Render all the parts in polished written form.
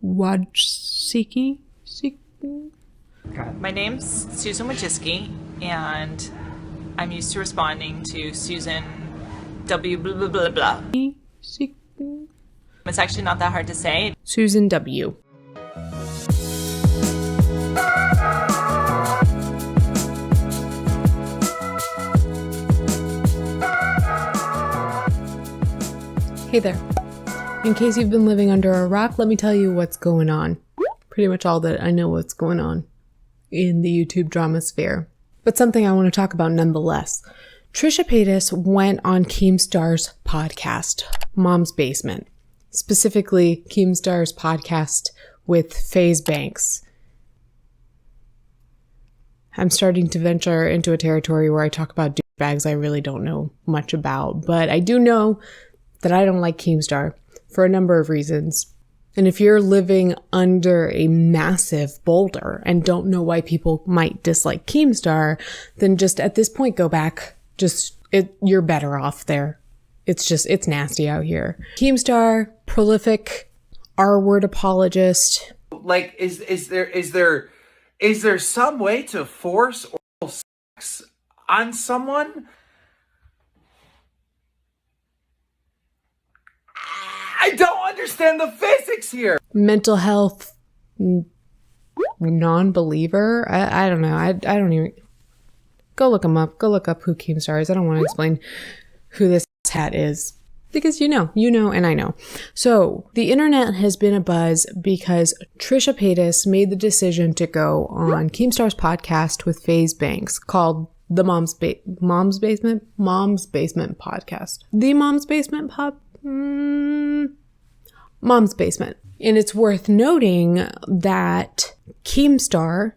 Wojcicki? My name's Susan Wojcicki, and I'm used to responding to Susan W. blah, blah, blah, blah. It's actually not that hard to say. Susan W. Hey there. In case you've been living under a rock, let me tell you what's going on. Pretty much all that I know what's going on in the YouTube drama sphere. But something I want to talk about nonetheless. Trisha Paytas went on Keemstar's podcast, Mom's Basement. Specifically, Keemstar's podcast with Faze Banks. I'm starting to venture into a territory where I talk about douchebags I really don't know much about. But I do know that I don't like Keemstar for a number of reasons. And if you're living under a massive boulder and don't know why people might dislike Keemstar, then just at this point go back. You're better off there. It's nasty out here. Keemstar, prolific R-word apologist. Like, is there some way to force oral sex on someone? I don't understand the physics here. Mental health non-believer. I don't know. I don't even. Go look him up. Go look up who Keemstar is. I don't want to explain who this hat is because you know, and I know. So the internet has been abuzz because Trisha Paytas made the decision to go on Keemstar's podcast with Faze Banks called the Mom's Basement podcast. The Mom's Basement Mom's Basement. And it's worth noting that Keemstar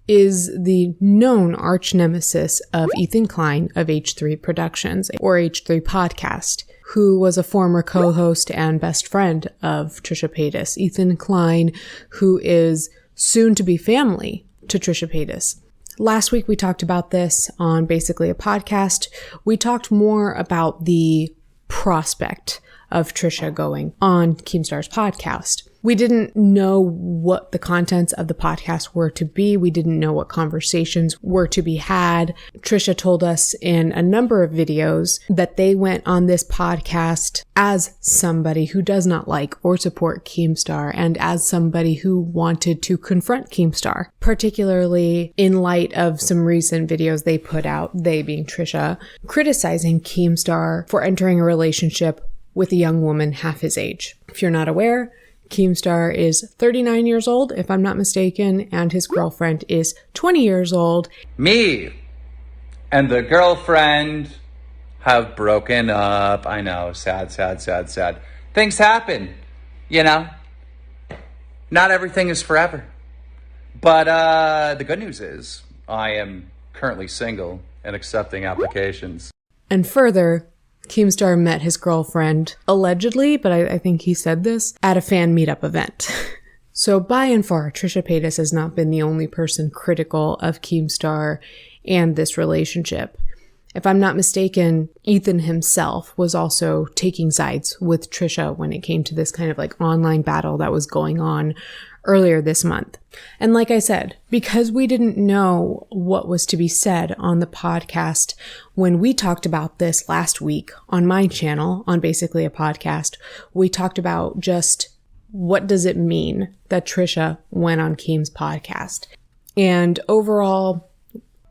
is the known arch nemesis of Ethan Klein of H3 Productions, or H3 Podcast, who was a former co-host and best friend of Trisha Paytas. Ethan Klein, who is soon to be family to Trisha Paytas. Last week we talked about this on basically a podcast. We talked more about the prospect of Trisha going on Keemstar's podcast. We didn't know what the contents of the podcast were to be. We didn't know what conversations were to be had. Trisha told us in a number of videos that they went on this podcast as somebody who does not like or support Keemstar and as somebody who wanted to confront Keemstar, particularly in light of some recent videos they put out, they being Trisha, criticizing Keemstar for entering a relationship with a young woman half his age. If you're not aware, Keemstar is 39 years old, if I'm not mistaken, and his girlfriend is 20 years old. Me and the girlfriend have broken up. I know, sad. Things happen, you know. Not everything is forever. But the good news is I am currently single and accepting applications. And further, Keemstar met his girlfriend, allegedly, but I think he said this, at a fan meetup event. So by and far, Trisha Paytas has not been the only person critical of Keemstar and this relationship. If I'm not mistaken, Ethan himself was also taking sides with Trisha when it came to this kind of like online battle that was going on earlier this month. And like I said, because we didn't know what was to be said on the podcast when we talked about this last week on my channel, on basically a podcast, we talked about just what does it mean that Trisha went on Keem's podcast. And overall,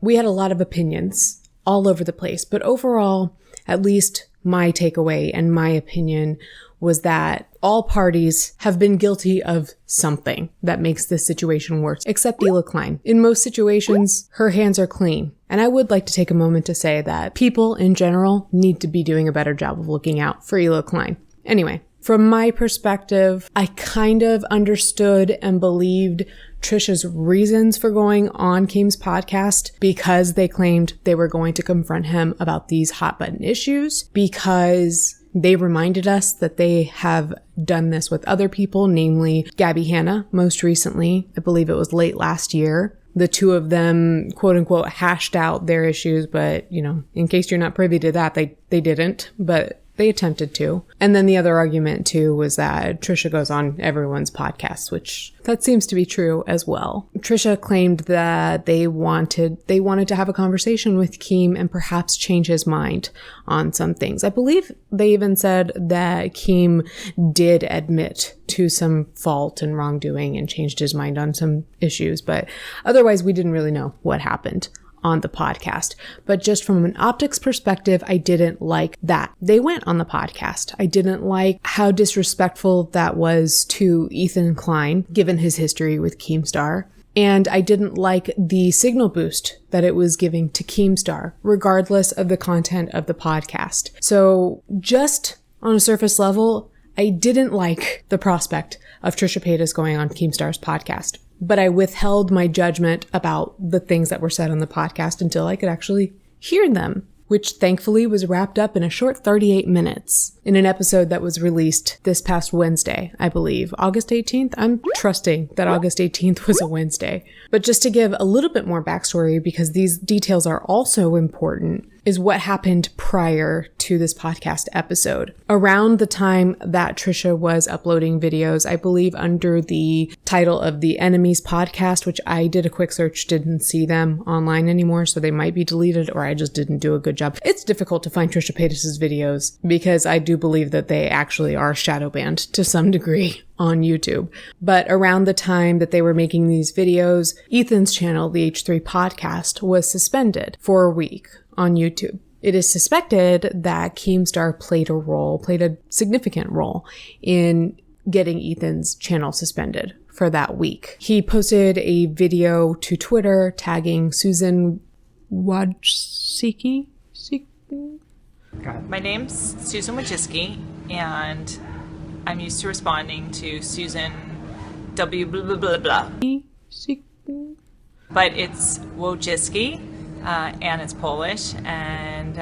we had a lot of opinions all over the place. But overall, at least my takeaway and my opinion was that all parties have been guilty of something that makes this situation worse, except Ela Klein. In most situations, her hands are clean. And I would like to take a moment to say that people in general need to be doing a better job of looking out for Ela Klein. Anyway, from my perspective, I kind of understood and believed Trisha's reasons for going on Keem's podcast because they claimed they were going to confront him about these hot button issues, because they reminded us that they have done this with other people, namely Gabbie Hanna most recently. I believe it was late last year. The two of them, quote unquote, hashed out their issues, but, you know, in case you're not privy to that, they didn't. But They attempted to. And then the other argument too was that Trisha goes on everyone's podcast, which that seems to be true as well. Trisha claimed that they wanted to have a conversation with Keem and perhaps change his mind on some things. I believe they even said that Keem did admit to some fault and wrongdoing and changed his mind on some issues, but otherwise we didn't really know what happened on the podcast. But just from an optics perspective, I didn't like that they went on the podcast. I didn't like how disrespectful that was to Ethan Klein, given his history with Keemstar. And I didn't like the signal boost that it was giving to Keemstar, regardless of the content of the podcast. So just on a surface level, I didn't like the prospect of Trisha Paytas going on Keemstar's podcast. But I withheld my judgment about the things that were said on the podcast until I could actually hear them, which thankfully was wrapped up in a short 38 minutes in an episode that was released this past Wednesday, I believe. August 18th? I'm trusting that August 18th was a Wednesday. But just to give a little bit more backstory, because these details are also important, is what happened prior to this podcast episode. Around the time that Trisha was uploading videos, I believe under the title of the Enemies podcast, which I did a quick search, didn't see them online anymore, so they might be deleted or I just didn't do a good job. It's difficult to find Trisha Paytas' videos because I do believe that they actually are shadow banned to some degree on YouTube. But around the time that they were making these videos, Ethan's channel, the H3 podcast, was suspended for a week on YouTube. It is suspected that Keemstar played a significant role in getting Ethan's channel suspended for that week. He posted a video to Twitter tagging Susan Wojcicki. My name's Susan Wojcicki, and I'm used to responding to Susan W blah blah blah blah. But it's Wojcicki, and it's Polish, and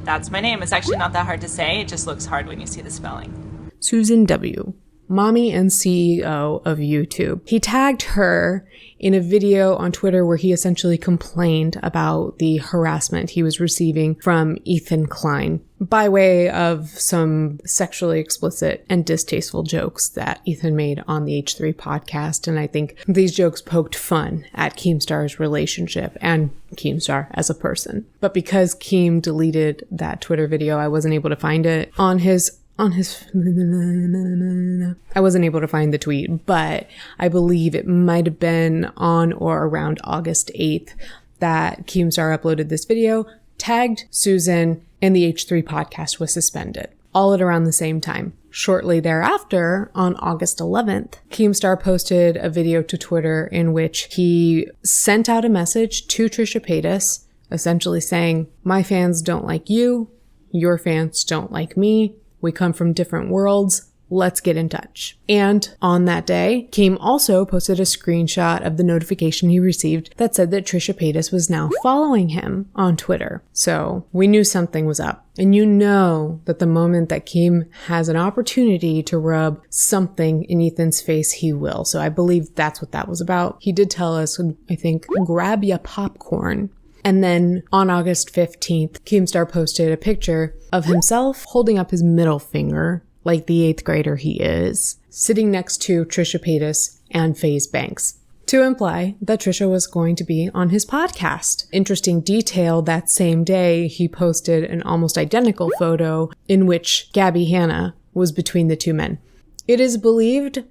that's my name. It's actually not that hard to say. It just looks hard when you see the spelling. Susan W., mommy and CEO of YouTube. He tagged her in a video on Twitter where he essentially complained about the harassment he was receiving from Ethan Klein by way of some sexually explicit and distasteful jokes that Ethan made on the H3 podcast. And I think these jokes poked fun at Keemstar's relationship and Keemstar as a person. But because Keem deleted that Twitter video, I wasn't able to find it I wasn't able to find the tweet, but I believe it might have been on or around August 8th that Keemstar uploaded this video, tagged Susan, and the H3 podcast was suspended, all at around the same time. Shortly thereafter, on August 11th, Keemstar posted a video to Twitter in which he sent out a message to Trisha Paytas, essentially saying, "My fans don't like you, your fans don't like me. We come from different worlds. Let's get in touch." And on that day, Keem also posted a screenshot of the notification he received that said that Trisha Paytas was now following him on Twitter. So we knew something was up. And you know that the moment that Keem has an opportunity to rub something in Ethan's face, he will. So I believe that's what that was about. He did tell us, I think, grab ya popcorn. And then on August 15th, Keemstar posted a picture of himself holding up his middle finger, like the 8th grader he is, sitting next to Trisha Paytas and Faze Banks, to imply that Trisha was going to be on his podcast. Interesting detail, that same day, he posted an almost identical photo in which Gabbie Hanna was between the two men. It is believed,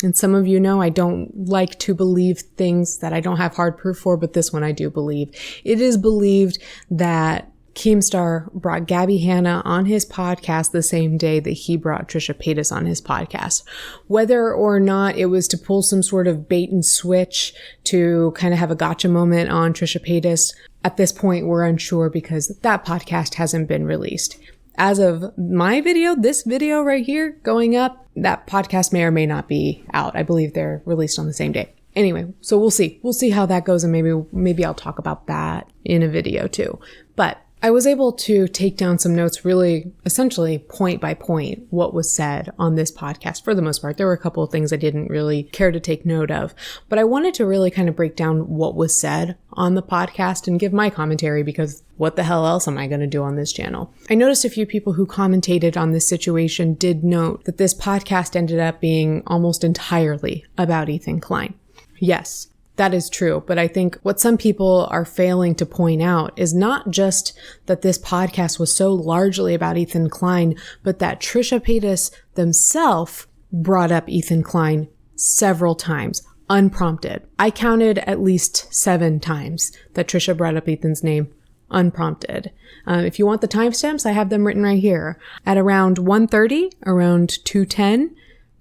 and some of you know I don't like to believe things that I don't have hard proof for, but this one I do believe. It is believed that Keemstar brought Gabbie Hanna on his podcast the same day that he brought Trisha Paytas on his podcast. Whether or not it was to pull some sort of bait and switch to kind of have a gotcha moment on Trisha Paytas, at this point we're unsure because that podcast hasn't been released. As of my video, this video right here going up, that podcast may or may not be out. I believe they're released on the same day. Anyway, so we'll see. We'll see how that goes, and maybe I'll talk about that in a video too. But I was able to take down some notes, really essentially point by point what was said on this podcast for the most part. There were a couple of things I didn't really care to take note of, but I wanted to really kind of break down what was said on the podcast and give my commentary, because what the hell else am I going to do on this channel? I noticed a few people who commentated on this situation did note that this podcast ended up being almost entirely about Ethan Klein. Yes, that is true, but I think what some people are failing to point out is not just that this podcast was so largely about Ethan Klein, but that Trisha Paytas themselves brought up Ethan Klein several times, unprompted. I counted at least 7 times that Trisha brought up Ethan's name unprompted. If you want the timestamps, I have them written right here. At around 1:30, around 2:10,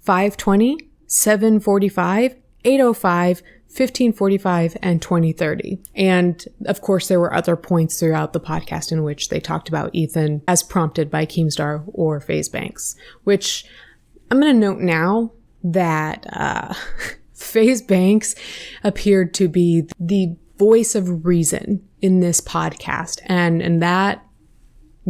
5:20, 7:45, 8:05, 15:45 and 20:30. And of course, there were other points throughout the podcast in which they talked about Ethan as prompted by Keemstar or Faze Banks, which I'm going to note now that Faze Banks appeared to be the voice of reason in this podcast. And that,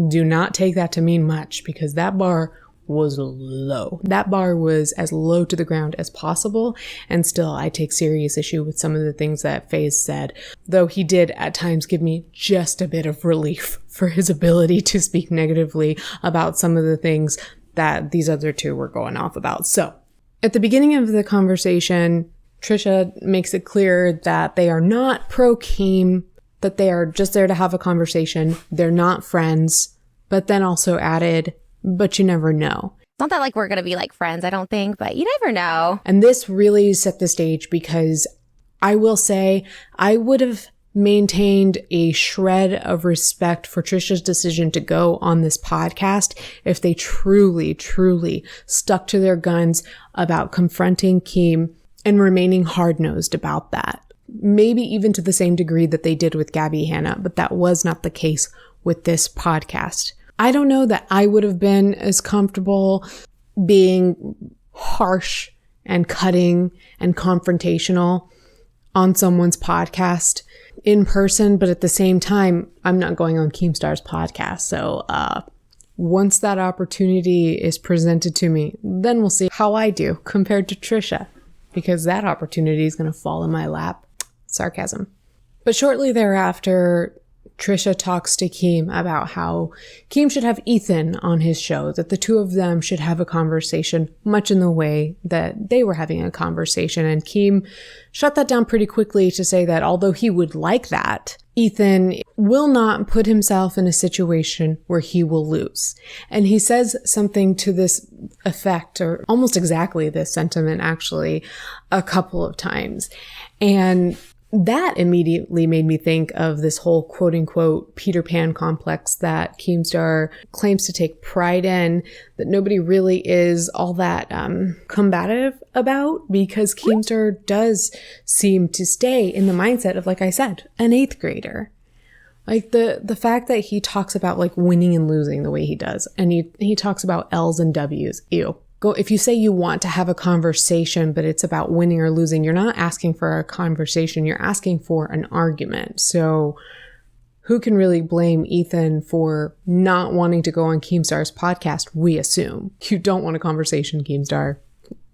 do not take that to mean much, because that bar was low. That bar was as low to the ground as possible, and still I take serious issue with some of the things that Faze said, though he did at times give me just a bit of relief for his ability to speak negatively about some of the things that these other two were going off about. So at the beginning of the conversation, Trisha makes it clear that they are not pro Keem, that they are just there to have a conversation. They're not friends, but then also added, but you never know. It's not that like we're going to be like friends, I don't think, but you never know. And this really set the stage, because I will say I would have maintained a shred of respect for Trisha's decision to go on this podcast if they truly, truly stuck to their guns about confronting Keem and remaining hard-nosed about that. Maybe even to the same degree that they did with Gabbie Hanna, but that was not the case with this podcast. I don't know that I would have been as comfortable being harsh and cutting and confrontational on someone's podcast in person, but at the same time, I'm not going on Keemstar's podcast. So once that opportunity is presented to me, then we'll see how I do compared to Trisha, because that opportunity is going to fall in my lap. Sarcasm. But shortly thereafter, Trisha talks to Keem about how Keem should have Ethan on his show, that the two of them should have a conversation much in the way that they were having a conversation. And Keem shut that down pretty quickly to say that although he would like that, Ethan will not put himself in a situation where he will lose. And he says something to this effect, or almost exactly this sentiment actually, a couple of times. And that immediately made me think of this whole quote-unquote Peter Pan complex that Keemstar claims to take pride in, that nobody really is all that combative about, because Keemstar does seem to stay in the mindset of, like I said, an 8th grader. Like the fact that he talks about like winning and losing the way he does, and he talks about L's and W's. Ew. If you say you want to have a conversation, but it's about winning or losing, you're not asking for a conversation, you're asking for an argument. So who can really blame Ethan for not wanting to go on Keemstar's podcast? We assume. You don't want a conversation, Keemstar.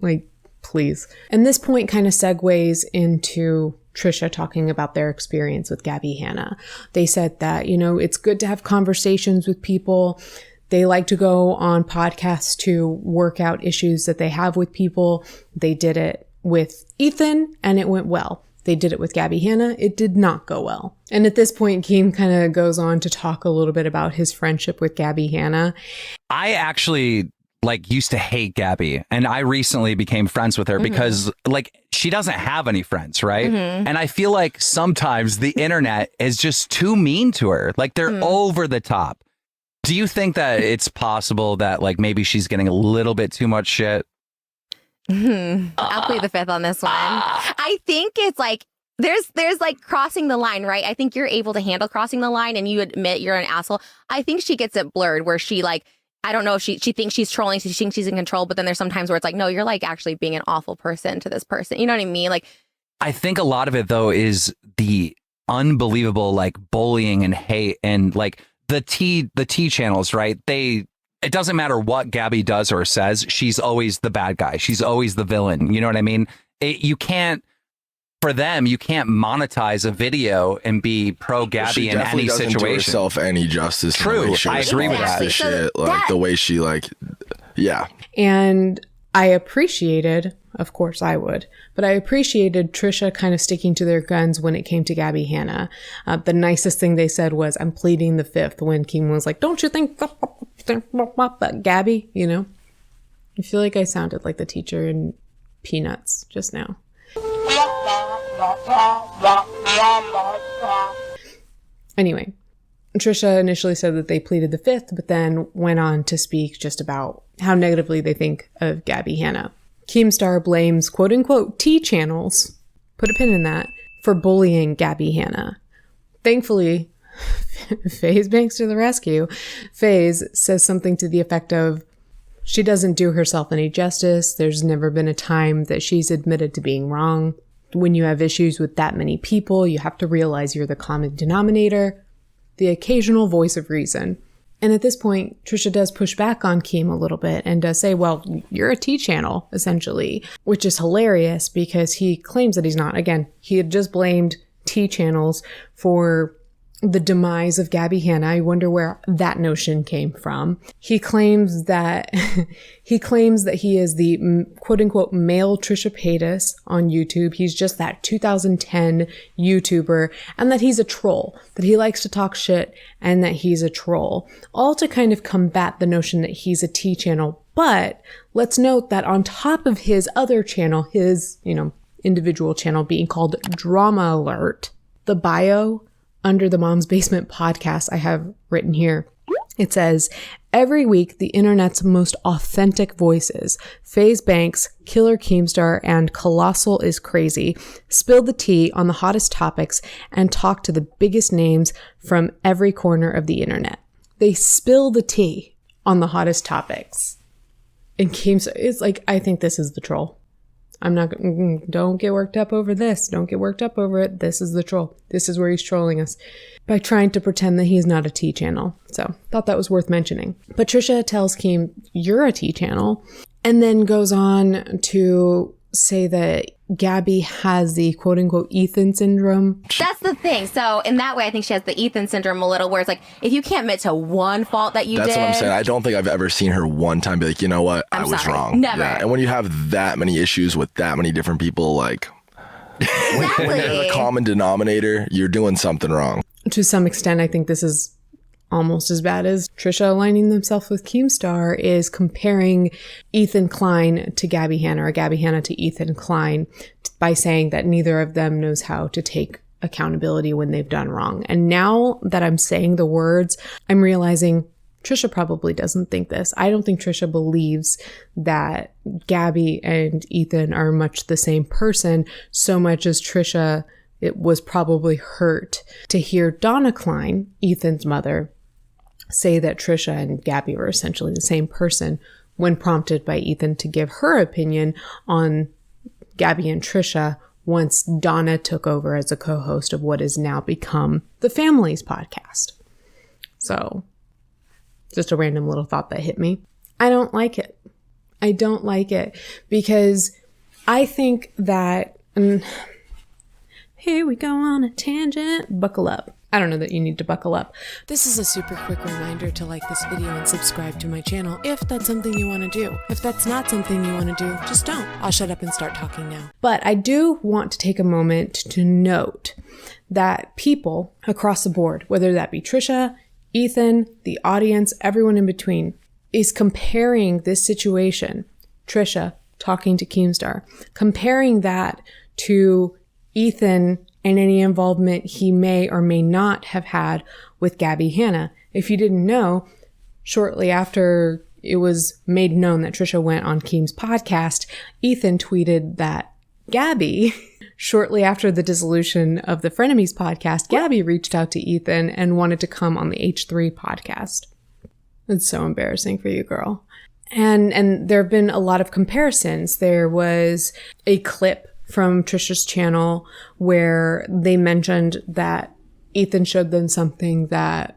Like, please. And this point kind of segues into Trisha talking about their experience with Gabbie Hanna. They said that, it's good to have conversations with people. They like to go on podcasts to work out issues that they have with people. They did it with Ethan and it went well. They did it with Gabbie Hanna. It did not go well. And at this point, Keem kind of goes on to talk a little bit about his friendship with Gabbie Hanna. I actually used to hate Gabbie, and I recently became friends with her because she doesn't have any friends, right? And I feel like sometimes the internet is just too mean to her. Like they're over the top. Do you think that it's possible that maybe she's getting a little bit too much shit? I'll plead the fifth on this one. I think it's there's crossing the line, right? I think you're able to handle crossing the line and you admit you're an asshole. I think she gets it blurred where she I don't know if she thinks she's trolling, she thinks she's in control, but then there's sometimes where it's no, you're actually being an awful person to this person. You know what I mean? I think a lot of it though is the unbelievable bullying and hate and the T channels, right? It doesn't matter what Gabbie does or says. She's always the bad guy. She's always the villain. You know what I mean? You can't monetize a video and be pro Gabbie in any situation. Do herself any justice. True, I agree with that. The shit, like the way she yeah. And I appreciated, of course I would, but I appreciated Trisha kind of sticking to their guns when it came to Gabbie Hanna. The nicest thing they said was, I'm pleading the fifth, when Keem was like, don't you think that Gabbie, you know? I feel like I sounded like the teacher in Peanuts just now. Anyway, Trisha initially said that they pleaded the fifth, but then went on to speak just about how negatively they think of Gabbie Hanna. Keemstar blames quote-unquote T channels, put a pin in that, for bullying Gabbie Hanna. Thankfully, Faze banks to the rescue. Faze says something to the effect of, she doesn't do herself any justice. There's never been a time that she's admitted to being wrong. When you have issues with that many people, you have to realize you're the common denominator, the occasional voice of reason. And at this point, Trisha does push back on Keem a little bit and does say, well, you're a T channel, essentially, which is hilarious because he claims that he's not. Again, he had just blamed T channels for the demise of Gabbie Hanna. I wonder where that notion came from. He claims that he is the quote unquote male Trisha Paytas on YouTube. He's just that 2010 YouTuber, and that he's a troll, that he likes to talk shit, and that he's a troll, all to kind of combat the notion that he's a T channel. But let's note that on top of his other channel, his, individual channel being called Drama Alert, the bio under the Mom's Basement podcast I have written here, it says, every week the internet's most authentic voices, Faze Banks, Killer Keemstar, and Colossal is Crazy, spill the tea on the hottest topics and talk to the biggest names from every corner of the internet. They spill the tea on the hottest topics. And Keemstar is like, I think this is the troll. I'm not, don't get worked up over this. Don't get worked up over it. This is the troll. This is where he's trolling us by trying to pretend that he's not a T channel. So thought that was worth mentioning. But Trisha tells Keem, you're a T channel, and then goes on to say that Gabbie has the quote unquote Ethan syndrome. That's the thing. So in that way, I think she has the Ethan syndrome a little, where it's like, if you can't admit to one fault that you did. That's what I'm saying. I don't think I've ever seen her one time be like, you know what? I was wrong. Never. Yeah. And when you have that many issues with that many different people, like, Exactly. when you're the common denominator, you're doing something wrong. To some extent, I think this is almost as bad as Trisha aligning themselves with Keemstar, is comparing Ethan Klein to Gabbie Hanna, or Gabbie Hanna to Ethan Klein, by saying that neither of them knows how to take accountability when they've done wrong. And now that I'm saying the words, I'm realizing Trisha probably doesn't think this. I don't think Trisha believes that Gabbie and Ethan are much the same person, so much as Trisha, it was probably hurt to hear Donna Klein, Ethan's mother, say that Trisha and Gabbie were essentially the same person when prompted by Ethan to give her opinion on Gabbie and Trisha once Donna took over as a co-host of what has now become the Family's podcast. So, just a random little thought that hit me. I don't like it. I don't like it because I think that, here we go on a tangent, buckle up. I don't know that you need to buckle up. This is a super quick reminder to like this video and subscribe to my channel if that's something you want to do. If that's not something you want to do, just don't. I'll shut up and start talking now. But I do want to take a moment to note that people across the board, whether that be Trisha, Ethan, the audience, everyone in between, is comparing this situation, Trisha talking to Keemstar, comparing that to Ethan and any involvement he may or may not have had with Gabbie Hanna. If you didn't know, shortly after it was made known that Trisha went on Keem's podcast, Ethan tweeted that Gabbie, shortly after the dissolution of the Frenemies podcast, Gabbie reached out to Ethan and wanted to come on the H3 podcast. It's so embarrassing for you, girl. And there have been a lot of comparisons. There was a clip from Trisha's channel where they mentioned that Ethan showed them something that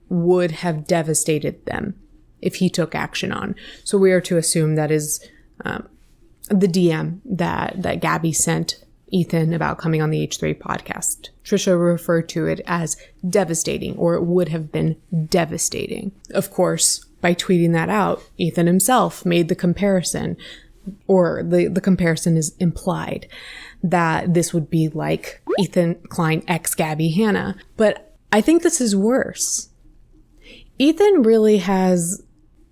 would have devastated them if he took action on. So we are to assume that is the DM that Gabbie sent Ethan about coming on the H3 podcast. Trisha referred to it as devastating, or it would have been devastating. Of course, by tweeting that out, Ethan himself made the comparison, or the comparison is implied, that this would be like Ethan Klein ex Gabbie Hanna. But I think this is worse. Ethan really has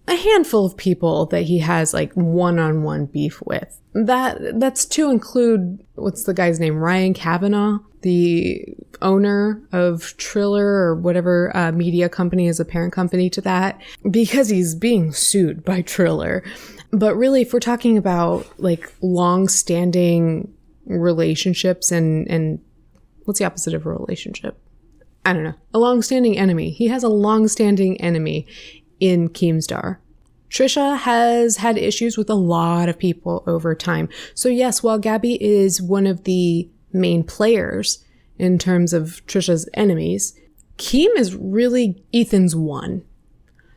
a handful of people that he has like one-on-one beef with. That's to include, what's the guy's name? Ryan Kavanaugh, the owner of Triller or whatever media company is a parent company to that, because he's being sued by Triller. But really, if we're talking about like long-standing relationships and what's the opposite of a relationship? I don't know. A long-standing enemy. He has a long-standing enemy in Keemstar. Trisha has had issues with a lot of people over time. So yes, while Gabbie is one of the main players in terms of Trisha's enemies, Keem is really Ethan's one.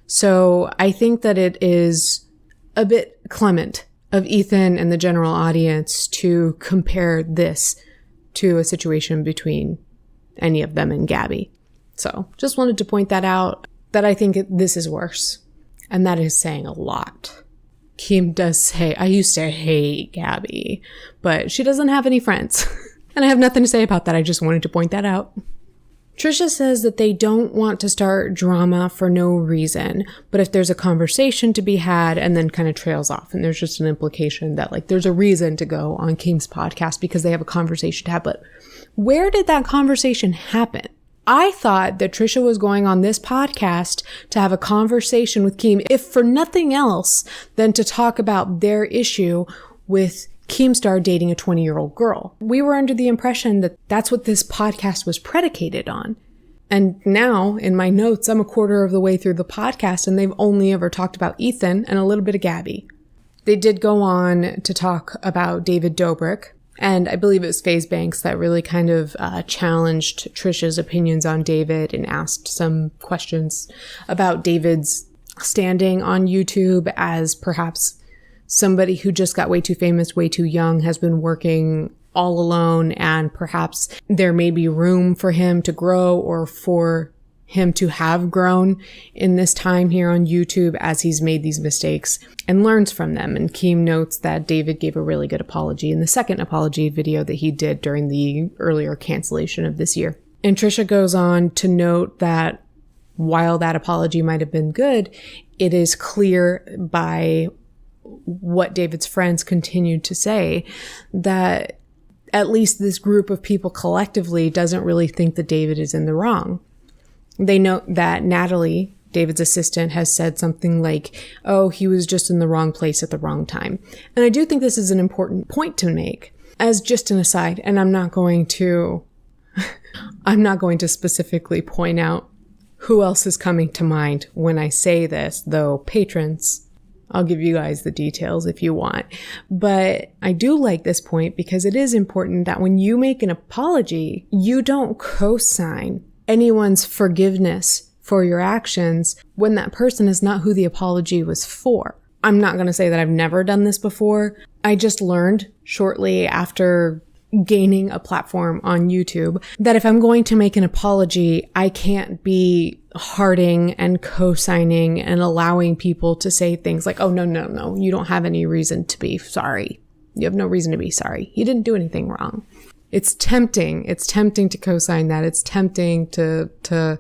So I think that it is a bit clement of Ethan and the general audience to compare this to a situation between any of them and Gabbie. So just wanted to point that out, that I think this is worse. And that is saying a lot. Keem does say, I used to hate Gabbie, but she doesn't have any friends. And I have nothing to say about that. I just wanted to point that out. Trisha says that they don't want to start drama for no reason, but if there's a conversation to be had, and then kind of trails off. And there's just an implication that like there's a reason to go on Keem's podcast because they have a conversation to have. But where did that conversation happen? I thought that Trisha was going on this podcast to have a conversation with Keem, if for nothing else than to talk about their issue with Keemstar dating a 20-year-old girl. We were under the impression that that's what this podcast was predicated on. And now, in my notes, I'm a quarter of the way through the podcast, and they've only ever talked about Ethan and a little bit of Gabbie. They did go on to talk about David Dobrik, and I believe it was Faze that really kind of challenged Trisha's opinions on David and asked some questions about David's standing on YouTube as perhaps somebody who just got way too famous, way too young, has been working all alone, and perhaps there may be room for him to grow or for him to have grown in this time here on YouTube as he's made these mistakes and learns from them. And Keem notes that David gave a really good apology in the second apology video that he did during the earlier cancellation of this year. And Trisha goes on to note that while that apology might have been good, it is clear by what David's friends continued to say that at least this group of people collectively doesn't really think that David is in the wrong. They note that Natalie, David's assistant, has said something like, oh, he was just in the wrong place at the wrong time. And I do think this is an important point to make. As just an aside, and I'm not going to specifically point out who else is coming to mind when I say this, though patrons, I'll give you guys the details if you want. But I do like this point because it is important that when you make an apology, you don't co-sign anyone's forgiveness for your actions when that person is not who the apology was for. I'm not going to say that I've never done this before. I just learned shortly after gaining a platform on YouTube that if I'm going to make an apology, I can't be hearting and co-signing and allowing people to say things like, oh, no, you don't have any reason to be sorry. You have no reason to be sorry. You didn't do anything wrong. It's tempting. It's tempting to co-sign that. It's tempting to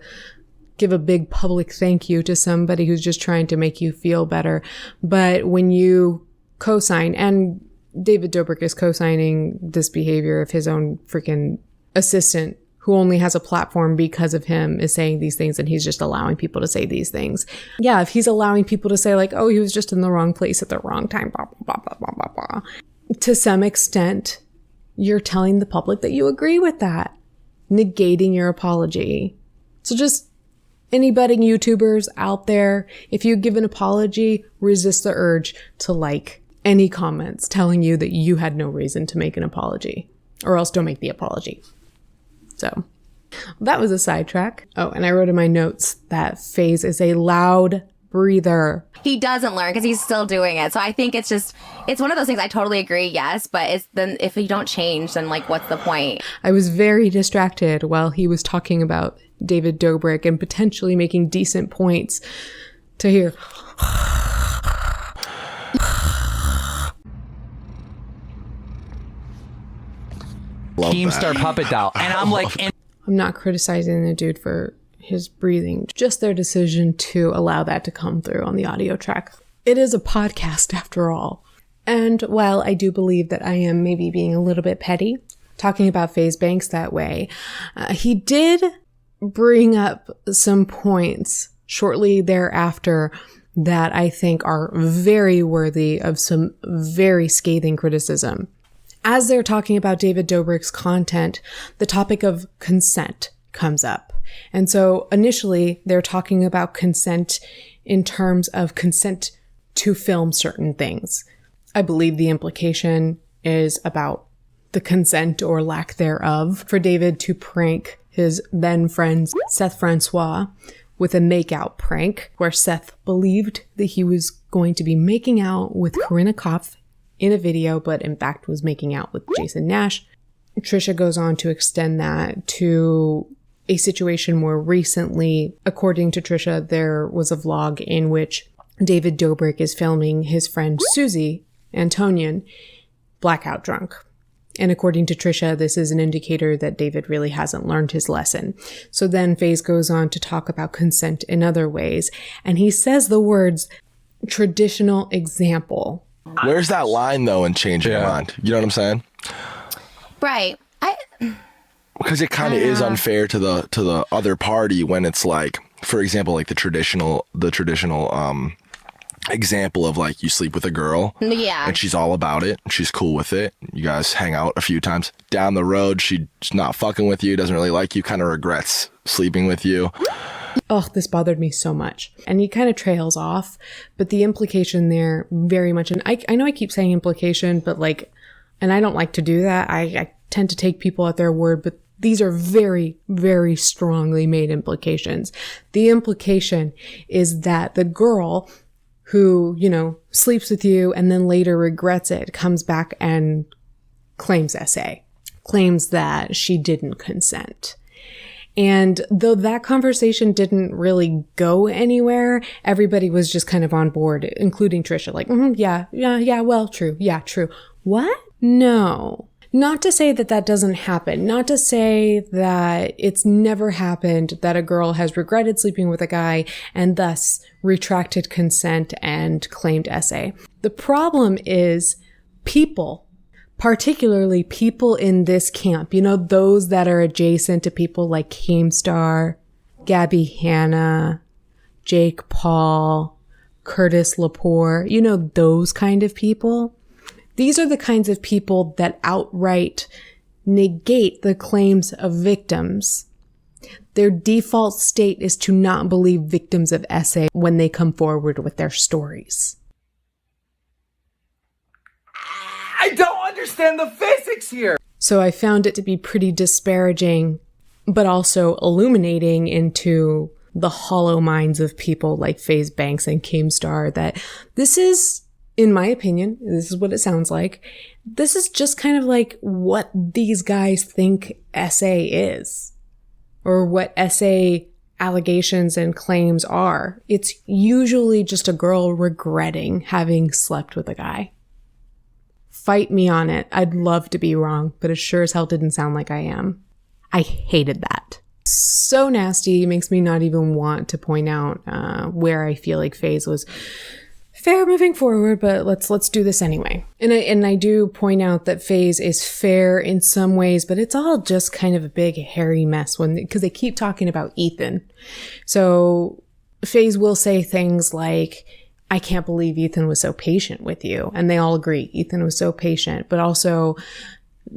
give a big public thank you to somebody who's just trying to make you feel better. But when you co-sign, and David Dobrik is co-signing this behavior of his own freaking assistant who only has a platform because of him is saying these things, and he's just allowing people to say these things. Yeah, if he's allowing people to say like, oh, he was just in the wrong place at the wrong time, blah, blah, blah, blah, blah, blah. To some extent, you're telling the public that you agree with that, negating your apology. So just any budding YouTubers out there, if you give an apology, resist the urge to like any comments telling you that you had no reason to make an apology, or else don't make the apology. So That was a sidetrack. Oh, and I wrote in my notes that Faze is a loud breather. He doesn't learn because he's still doing it. So I think it's one of those things. I totally agree. Yes. But it's then if you don't change, then like, what's the point? I was very distracted while he was talking about David Dobrik and potentially making decent points to hear. Keemstar puppet doll. And I'm like, I'm not criticizing the dude for his breathing, just their decision to allow that to come through on the audio track. It is a podcast after all. And while I do believe that I am maybe being a little bit petty talking about Faze Banks that way, he did bring up some points shortly thereafter that I think are very worthy of some very scathing criticism. As they're talking about David Dobrik's content, the topic of consent comes up. And so initially they're talking about consent in terms of consent to film certain things. I believe the implication is about the consent or lack thereof for David to prank his then friend Seth Francois with a makeout prank where Seth believed that he was going to be making out with Corinna Kopf in a video, but in fact was making out with Jason Nash. Trisha goes on to extend that to a situation more recently. According to Trisha, there was a vlog in which David Dobrik is filming his friend Susie Antonian blackout drunk. And according to Trisha, this is an indicator that David really hasn't learned his lesson. So then Faze goes on to talk about consent in other ways. And he says the words, traditional example. Where's that line though in changing your mind? You know what I'm saying? Right. Because it kind of is unfair to the other party when it's like, for example, like the traditional example of like you sleep with a girl, and she's all about it, she's cool with it, you guys hang out a few times, down the road she's not fucking with you, doesn't really like you, kind of regrets sleeping with you. Oh, this bothered me so much. And he kind of trails off, but the implication there very much, and I know I keep saying implication, but like, and I don't like to do that. I tend to take people at their word, but these are very, very strongly made implications. The implication is that the girl who, you know, sleeps with you and then later regrets it, comes back and claims SA, claims that she didn't consent. And though that conversation didn't really go anywhere, everybody was just kind of on board, including Trisha, like, yeah, well, true. Yeah, true. What? No. Not to say that that doesn't happen. Not to say that it's never happened that a girl has regretted sleeping with a guy and thus retracted consent and claimed SA. The problem is people, particularly people in this camp, you know, those that are adjacent to people like Keemstar, Gabbie Hanna, Jake Paul, Curtis Lepore, you know, those kind of people. These are the kinds of people that outright negate the claims of victims. Their default state is to not believe victims of SA when they come forward with their stories. I don't understand the physics here. So I found it to be pretty disparaging, but also illuminating into the hollow minds of people like Faze Banks and Keemstar that this is, in my opinion, this is what it sounds like, this is just kind of like what these guys think SA is, or what SA allegations and claims are. It's usually just a girl regretting having slept with a guy. Fight me on it. I'd love to be wrong, but it sure as hell didn't sound like I am. I hated that. So nasty, makes me not even want to point out where I feel like Faze was fair moving forward, but let's do this anyway. And I do point out that Faze is fair in some ways, but it's all just kind of a big hairy mess because they keep talking about Ethan. So Faze will say things like, I can't believe Ethan was so patient with you. And they all agree, Ethan was so patient. But also,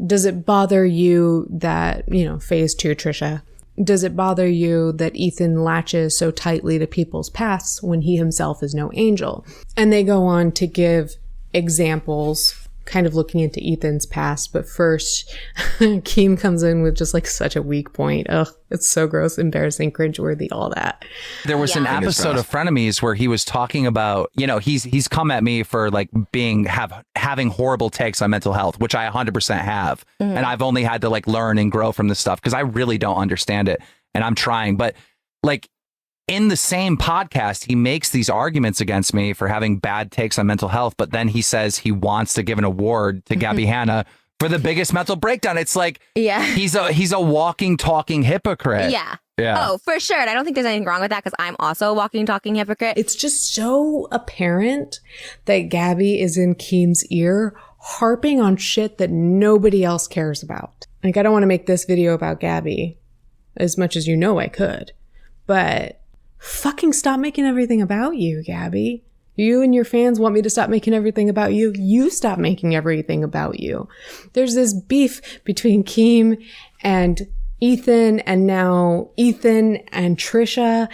does it bother you that, you know, Faze too, Trisha, does it bother you that Ethan latches so tightly to people's pasts when he himself is no angel? And they go on to give examples kind of looking into Ethan's past. But first, Keem comes in with just like such a weak point. Ugh, it's so gross, embarrassing, cringeworthy, all that. There was an episode of Frenemies where he was talking about, you know, he's come at me for like having horrible takes on mental health, which I 100% have. And I've only had to like learn and grow from this stuff because I really don't understand it. And I'm trying. But like, in the same podcast, he makes these arguments against me for having bad takes on mental health, but then he says he wants to give an award to Gabbie Hanna for the biggest mental breakdown. It's like, he's a walking, talking hypocrite. Yeah. Yeah. Oh, for sure. And I don't think there's anything wrong with that because I'm also a walking, talking hypocrite. It's just so apparent that Gabbie is in Keem's ear, harping on shit that nobody else cares about. Like, I don't want to make this video about Gabbie as much as you know I could, but fucking stop making everything about you, Gabbie. You and your fans want me to stop making everything about you. You stop making everything about you. There's this beef between Keem and Ethan, and now Ethan and Trisha.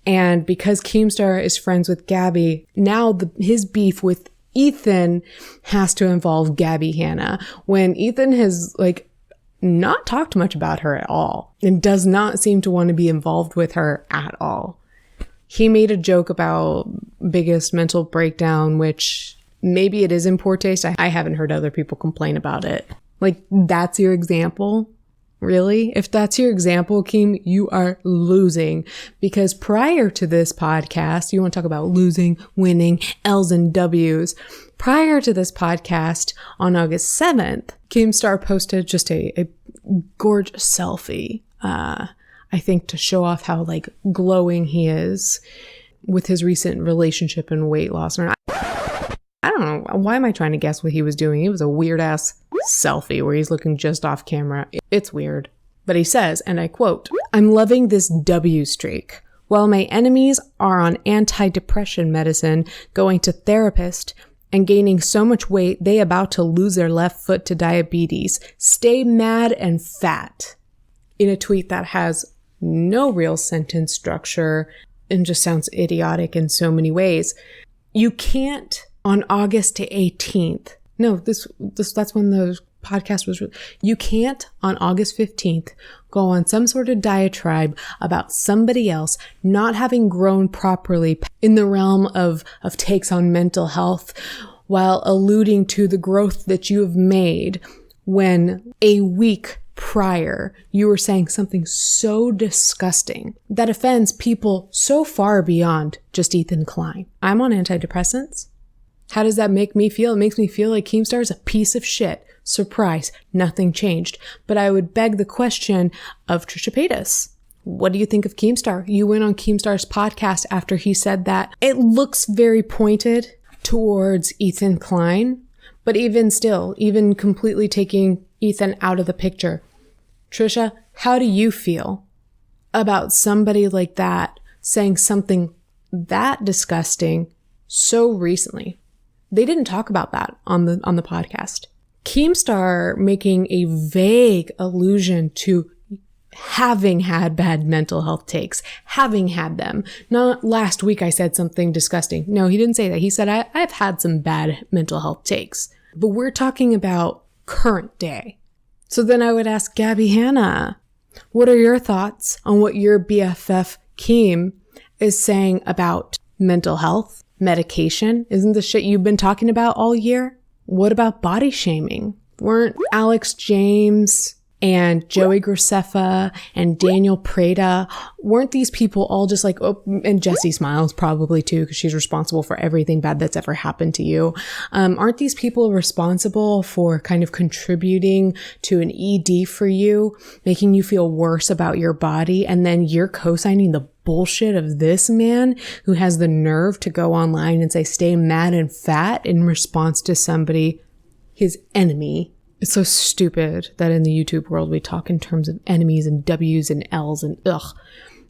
And because Keemstar is friends with Gabbie, now his beef with Ethan has to involve Gabbie Hanna, when Ethan has like not talked much about her at all and does not seem to want to be involved with her at all. He made a joke about biggest mental breakdown, which maybe it is in poor taste. I haven't heard other people complain about it. Like, that's your example? Really? If that's your example, Keem, you are losing. Because prior to this podcast, you want to talk about losing, winning, L's and W's. Prior to this podcast, on August 7th, Keemstar posted just a gorgeous selfie. I think to show off how like glowing he is with his recent relationship and weight loss. Or I don't know. Why am I trying to guess what he was doing? It was a weird ass selfie where he's looking just off camera. It's weird. But he says, and I quote, "I'm loving this W streak. While my enemies are on antidepressant medicine, going to therapist, and gaining so much weight, they about to lose their left foot to diabetes. Stay mad and fat." In a tweet that has no real sentence structure and just sounds idiotic in so many ways. You can't on August 18th. No, that's when the podcast was. You can't on August 15th go on some sort of diatribe about somebody else not having grown properly in the realm of takes on mental health while alluding to the growth that you have made when a week prior, you were saying something so disgusting that offends people so far beyond just Ethan Klein. I'm on antidepressants. How does that make me feel? It makes me feel like Keemstar is a piece of shit. Surprise, nothing changed. But I would beg the question of Trisha Paytas. What do you think of Keemstar? You went on Keemstar's podcast after he said that. It looks very pointed towards Ethan Klein, but even still, even completely taking Ethan out of the picture, Trisha, how do you feel about somebody like that saying something that disgusting so recently? They didn't talk about that on the podcast. Keemstar making a vague allusion to having had bad mental health takes, having had them. Not last week I said something disgusting. No, he didn't say that. He said, I've had some bad mental health takes. But we're talking about current day. So then I would ask Gabbie Hanna, what are your thoughts on what your BFF Keem is saying about mental health, medication? Isn't the shit you've been talking about all year? What about body shaming? Weren't Alex James and Joey Graceffa and Daniel Prada, weren't these people all just like, oh, and Jessie Smiles probably too, because she's responsible for everything bad that's ever happened to you. Aren't these people responsible for kind of contributing to an ED for you, making you feel worse about your body? And then you're co-signing the bullshit of this man who has the nerve to go online and say, stay mad and fat in response to somebody, his enemy. It's so stupid that in the YouTube world we talk in terms of enemies and W's and L's and ugh.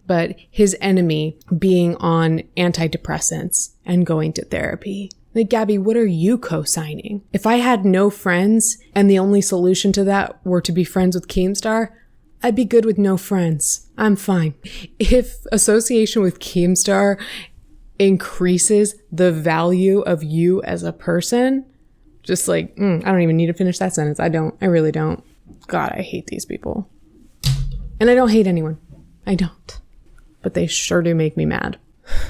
But his enemy being on antidepressants and going to therapy. Like, Gabbie, what are you co-signing? If I had no friends and the only solution to that were to be friends with Keemstar, I'd be good with no friends. I'm fine. If association with Keemstar increases the value of you as a person, Just like, I don't even need to finish that sentence. I really don't. God, I hate these people. And I don't hate anyone. I don't. But they sure do make me mad.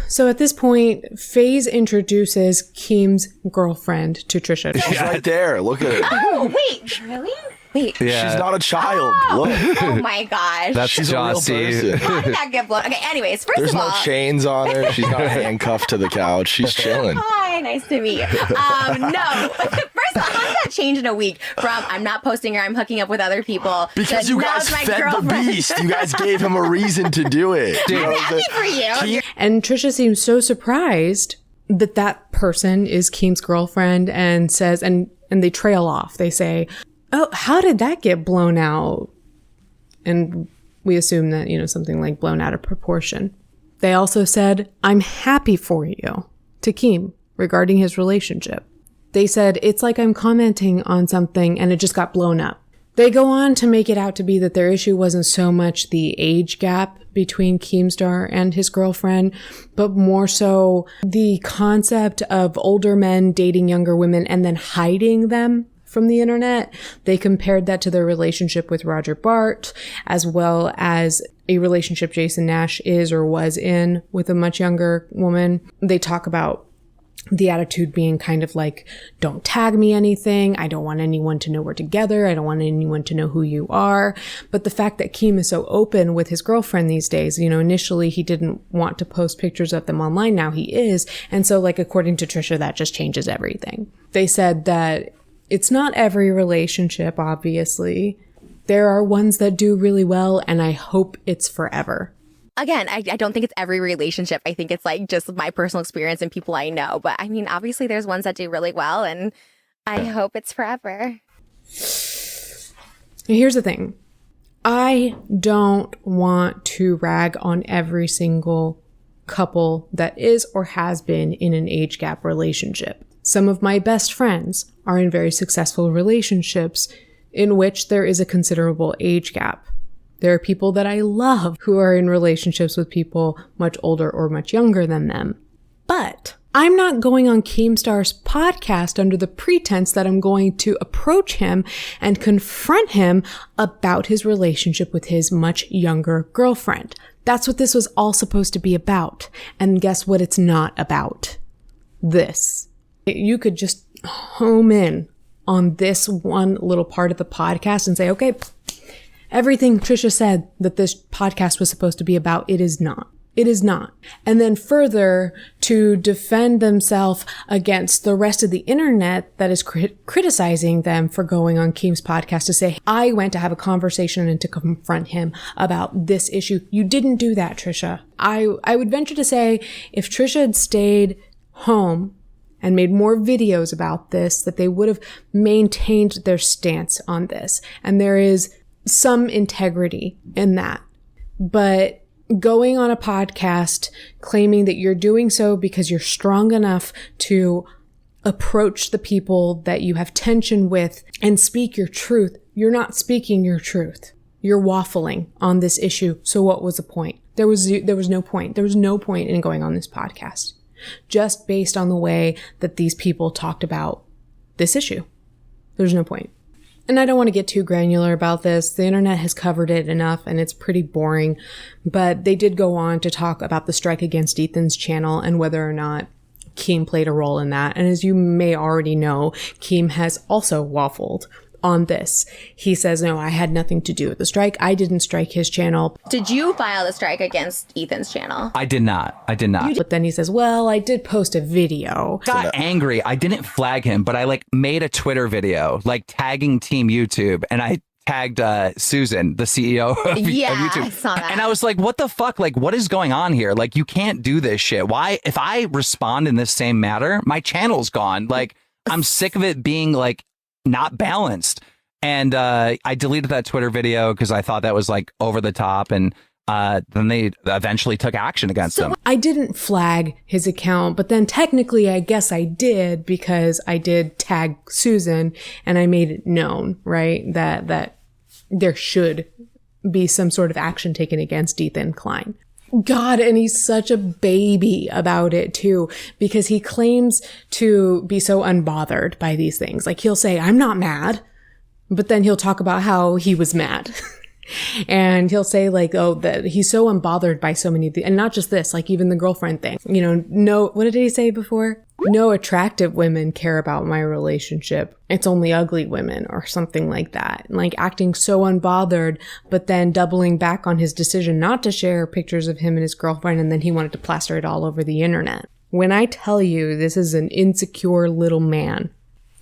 So at this point, Faze introduces Keem's girlfriend to Trisha. She's right there. Look at her. Oh, wait. Really? Wait. Yeah. She's not a child. Look. Oh my gosh. She's a real person. How did that get blown? Okay, anyways, There's no chains on her. She's not handcuffed to the couch. She's chilling. Hi, nice to meet you. No. First of all, how did that change in a week from I'm not posting her, I'm hooking up with other people? Because you guys fed the beast. You guys gave him a reason to do it. I'm happy for you. And Trisha seems so surprised that that person is Keem's girlfriend and says, and they trail off. They say, oh, how did that get blown out? And we assume that, something like blown out of proportion. They also said, I'm happy for you to Keem regarding his relationship. They said, it's like I'm commenting on something and it just got blown up. They go on to make it out to be that their issue wasn't so much the age gap between Keemstar and his girlfriend, but more so the concept of older men dating younger women and then hiding them from the internet. They compared that to their relationship with Roger Bart, as well as a relationship Jason Nash is or was in with a much younger woman. They talk about the attitude being kind of like, don't tag me anything. I don't want anyone to know we're together. I don't want anyone to know who you are. But the fact that Keem is so open with his girlfriend these days, initially he didn't want to post pictures of them online. Now he is. And so according to Trisha, that just changes everything. They said that it's not every relationship, obviously. There are ones that do really well, and I hope it's forever. Again, I don't think it's every relationship. I think it's just my personal experience and people I know. But I mean, obviously there's ones that do really well, and I hope it's forever. Here's the thing. I don't want to rag on every single couple that is or has been in an age gap relationship. Some of my best friends are in very successful relationships in which there is a considerable age gap. There are people that I love who are in relationships with people much older or much younger than them. But I'm not going on Keemstar's podcast under the pretense that I'm going to approach him and confront him about his relationship with his much younger girlfriend. That's what this was all supposed to be about. And guess what it's not about? This. You could just home in on this one little part of the podcast and say, okay, everything Trisha said that this podcast was supposed to be about, it is not. It is not. And then further, to defend themselves against the rest of the internet that is criticizing them for going on Keem's podcast to say, I went to have a conversation and to confront him about this issue. You didn't do that, Trisha. I would venture to say if Trisha had stayed home and made more videos about this, that they would have maintained their stance on this. And there is some integrity in that. But going on a podcast claiming that you're doing so because you're strong enough to approach the people that you have tension with and speak your truth, you're not speaking your truth. You're waffling on this issue. So what was the point? There was no point. There was no point in going on this podcast, just based on the way that these people talked about this issue. There's no point. And I don't want to get too granular about this. The internet has covered it enough and it's pretty boring. But they did go on to talk about the strike against Ethan's channel and whether or not Keem played a role in that. And as you may already know, Keem has also waffled on this. He says, no, I had nothing to do with the strike. I didn't strike his channel. Did you file the strike against Ethan's channel? I did not. But then he says, well, I did post a video. Got angry. I didn't flag him, but I made a Twitter video tagging Team YouTube, and I tagged Susan, the CEO of YouTube. I saw that. And I was like, what the fuck? What is going on here? You can't do this shit. Why? If I respond in this same matter, my channel's gone. I'm sick of it being not balanced. And I deleted that Twitter video because I thought that was over the top. And then they eventually took action against him. I didn't flag his account, but then technically I guess I did because I did tag Susan and I made it known, right, that there should be some sort of action taken against Ethan Klein. God, and he's such a baby about it too, because he claims to be so unbothered by these things. Like he'll say, I'm not mad, but then he'll talk about how he was mad. And he'll say like, oh, that he's so unbothered by so many, and not just this, like even the girlfriend thing, you know, no, what did he say before? No attractive women care about my relationship. It's only ugly women or something like that. Like acting so unbothered, but then doubling back on his decision not to share pictures of him and his girlfriend. And then he wanted to plaster it all over the internet. When I tell you this is an insecure little man,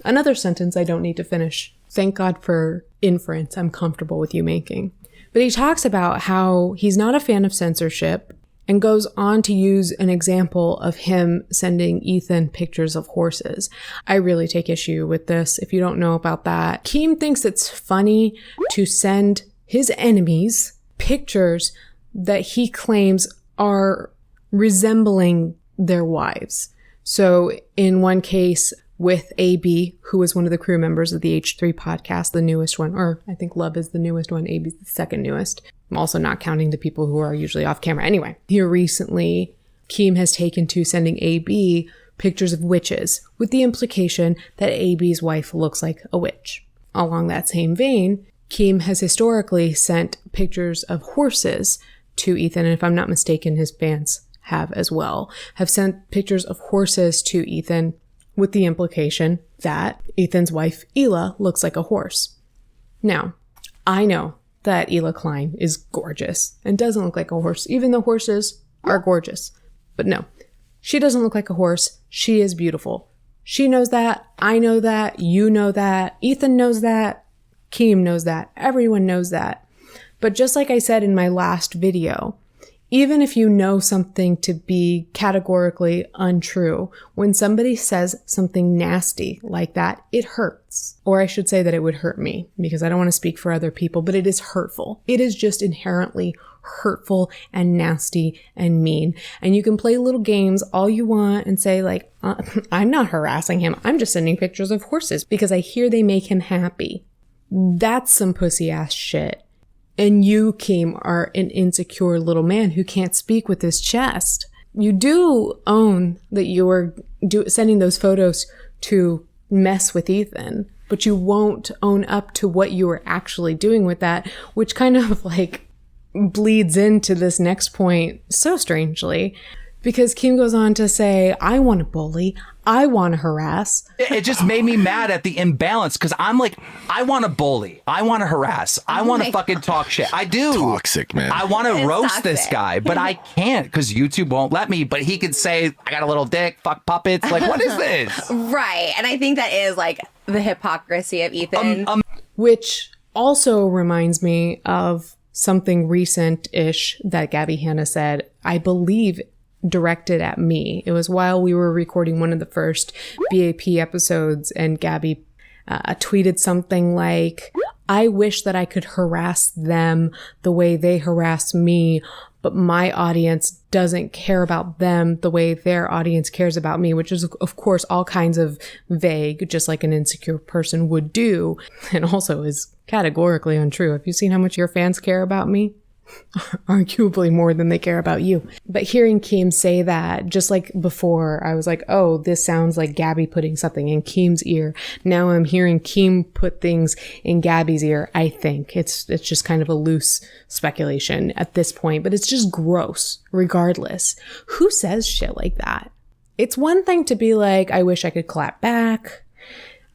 another sentence I don't need to finish. Thank God for inference I'm comfortable with you making. But he talks about how he's not a fan of censorship and goes on to use an example of him sending Ethan pictures of horses. I really take issue with this. If you don't know about that, Keem thinks it's funny to send his enemies pictures that he claims are resembling their wives. So in one case, with AB, who was one of the crew members of the H3 podcast, the newest one, or I think Love is the newest one, AB's the second newest. I'm also not counting the people who are usually off camera. Anyway, here recently, Keem has taken to sending AB pictures of witches with the implication that AB's wife looks like a witch. Along that same vein, Keem has historically sent pictures of horses to Ethan, and if I'm not mistaken, his fans have as well, have sent pictures of horses to Ethan with the implication that Ethan's wife, Hila, looks like a horse. Now, I know that Hila Klein is gorgeous and doesn't look like a horse, even though horses are gorgeous. But no, she doesn't look like a horse. She is beautiful. She knows that. I know that. You know that. Ethan knows that. Keem knows that. Everyone knows that. But just like I said in my last video, even if you know something to be categorically untrue, when somebody says something nasty like that, it hurts. Or I should say that it would hurt me, because I don't want to speak for other people, but it is hurtful. It is just inherently hurtful and nasty and mean. And you can play little games all you want and say like, I'm not harassing him. I'm just sending pictures of horses because I hear they make him happy. That's some pussy ass shit. And you, Keem, are an insecure little man who can't speak with his chest. You do own that you were sending those photos to mess with Ethan, but you won't own up to what you were actually doing with that, which kind of like bleeds into this next point so strangely. Because Keem goes on to say, I want to bully. I want to harass. It just made me mad at the imbalance, because I'm like, I want to bully. I want to harass. I want to fucking talk shit. I do. Toxic, man. I want to roast toxic. this guy, but I can't because YouTube won't let me. But he could say, I got a little dick, fuck puppets. Like, what is this? Right. And I think that is like the hypocrisy of Ethan. Which also reminds me of something recent-ish that Gabbie Hanna said, I believe directed at me. It was while we were recording one of the first BAP episodes, and Gabbie tweeted something like, I wish that I could harass them the way they harass me, but my audience doesn't care about them the way their audience cares about me, which is, of course, all kinds of vague, just like an insecure person would do, and also is categorically untrue. Have you seen how much your fans care about me? Arguably more than they care about you. But hearing Keem say that, just like before, I was like, oh, this sounds like Gabbie putting something in Keem's ear. Now I'm hearing Keem put things in Gabbie's ear. I think it's just kind of a loose speculation at this point, but it's just gross regardless. Who says shit like that? It's one thing to be like, I wish I could clap back.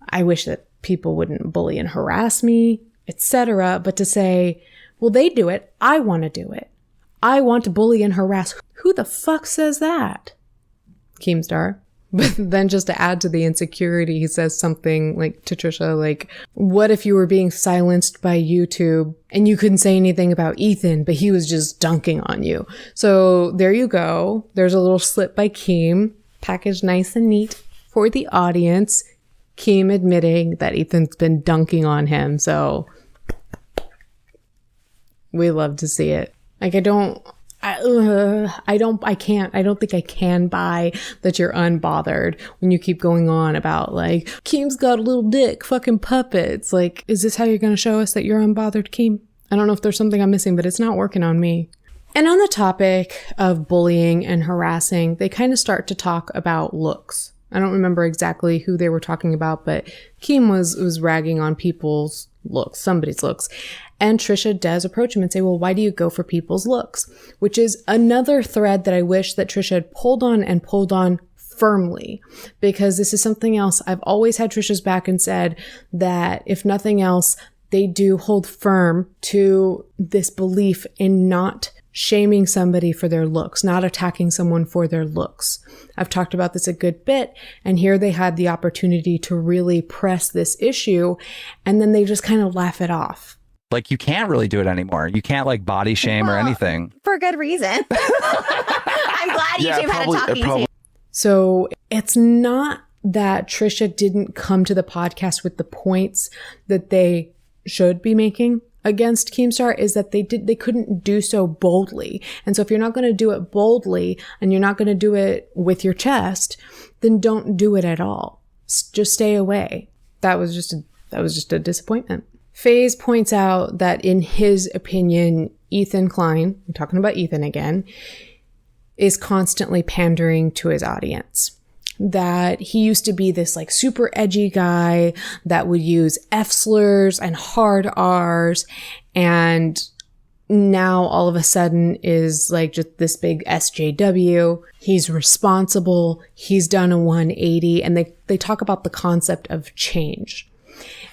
I wish that people wouldn't bully and harass me, etc. But to say, well, they do it. I want to do it. I want to bully and harass. Who the fuck says that? Keemstar. But then just to add to the insecurity, he says something like to Trisha, like, what if you were being silenced by YouTube and you couldn't say anything about Ethan, but he was just dunking on you? So there you go. There's a little slip by Keem, packaged nice and neat for the audience. Keem admitting that Ethan's been dunking on him. So we love to see it. Like, I don't think I can buy that you're unbothered when you keep going on about like, Keem's got a little dick, fucking puppets. Like, is this how you're going to show us that you're unbothered, Keem? I don't know if there's something I'm missing, but it's not working on me. And on the topic of bullying and harassing, they kind of start to talk about looks. I don't remember exactly who they were talking about, but Keem was ragging on people's looks, somebody's looks. And Trisha does approach him and say, well, why do you go for people's looks? Which is another thread that I wish that Trisha had pulled on firmly, because this is something else. I've always had Trisha's back and said that if nothing else, they do hold firm to this belief in not shaming somebody for their looks, not attacking someone for their looks. I've talked about this a good bit, and here they had the opportunity to really press this issue, and then they just kind of laugh it off. Like, you can't really do it anymore. You can't like body shame or anything. For good reason. I'm glad you two had a talking to. So it's not that Trisha didn't come to the podcast with the points that they should be making against Keemstar, is that they couldn't do so boldly. And so if you're not going to do it boldly and you're not going to do it with your chest, then don't do it at all. Just stay away. That was just a disappointment. Faze points out that in his opinion, Ethan Klein, I'm talking about Ethan again, is constantly pandering to his audience. That he used to be this like super edgy guy that would use F slurs and hard R's, and now all of a sudden is like just this big SJW. He's responsible. He's done a 180, and they talk about the concept of change.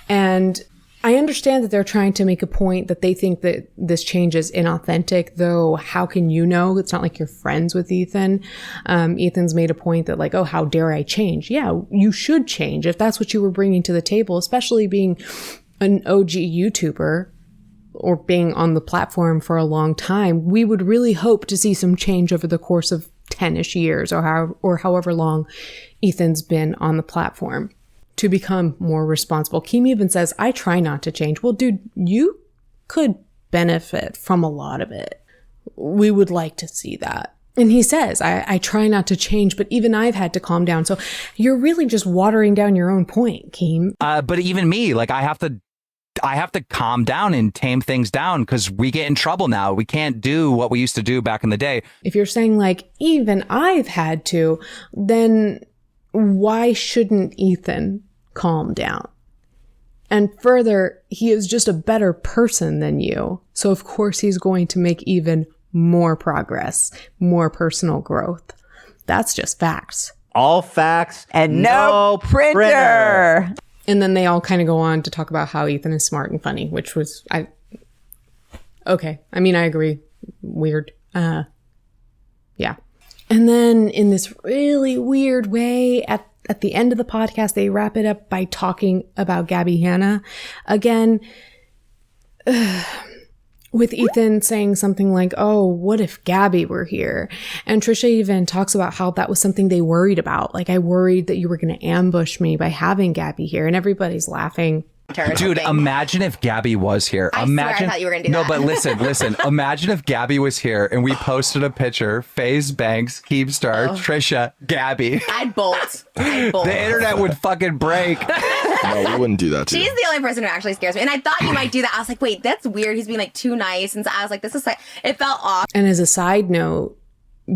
And I understand that they're trying to make a point that they think that this change is inauthentic, though how can you know? It's not like you're friends with Ethan. Ethan's made a point that like, oh, how dare I change? Yeah, you should change if that's what you were bringing to the table, especially being an OG YouTuber or being on the platform for a long time. We would really hope to see some change over the course of 10-ish years or however long Ethan's been on the platform, to become more responsible. Keem even says, I try not to change. Well, dude, you could benefit from a lot of it. We would like to see that. And he says, I try not to change, but even I've had to calm down. So you're really just watering down your own point, Keem. But even me, like I have to calm down and tame things down, because we get in trouble now. We can't do what we used to do back in the day. If you're saying like, even I've had to, then why shouldn't Ethan calm down? And further, he is just a better person than you. So of course he's going to make even more progress, more personal growth. That's just facts. All facts and no printer. And then they all kind of go on to talk about how Ethan is smart and funny, which was, okay. I mean, I agree. Weird. Yeah. And then in this really weird way, at the end of the podcast, they wrap it up by talking about Gabbie Hanna. Again, with Ethan saying something like, oh, what if Gabbie were here? And Trisha even talks about how that was something they worried about. Like, I worried that you were going to ambush me by having Gabbie here. And everybody's laughing. Dude, imagine if Gabbie was here. I thought you were going to do that. No, but listen. Imagine if Gabbie was here and we posted a picture, Faze, Banks, Keemstar, Trisha, Gabbie. I'd bolt. The internet would fucking break. No, we wouldn't do that to you. She's the only person who actually scares me. And I thought you might do that. I was like, wait, that's weird. He's being like too nice. And so I was like, this is like, it felt off. And as a side note,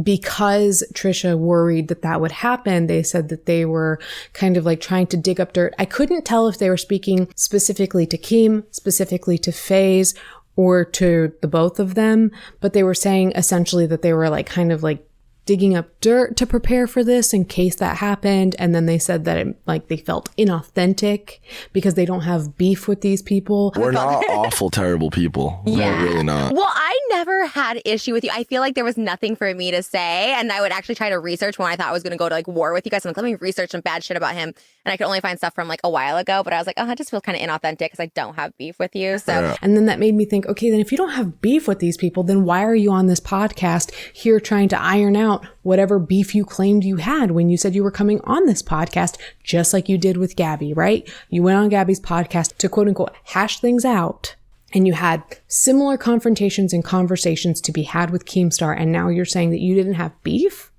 because Trisha worried that would happen, they said that they were kind of like trying to dig up dirt. I couldn't tell if they were speaking specifically to Keem, specifically to Faze, or to the both of them, but they were saying essentially that they were like kind of like digging up dirt to prepare for this in case that happened. And then they said that they felt inauthentic because they don't have beef with these people. We're not awful, terrible people. Yeah. We're really not. Well, I never had issue with you. I feel like there was nothing for me to say. And I would actually try to research when I thought I was going to go to like war with you guys. I'm like, let me research some bad shit about him. And I could only find stuff from like a while ago. But I was like, oh, I just feel kind of inauthentic because I don't have beef with you. So, Yeah. And then that made me think, okay, then if you don't have beef with these people, then why are you on this podcast here trying to iron out whatever beef you claimed you had when you said you were coming on this podcast, just like you did with Gabbie, right? You went on Gabbie's podcast to quote unquote hash things out, and you had similar confrontations and conversations to be had with Keemstar, and now you're saying that you didn't have beef?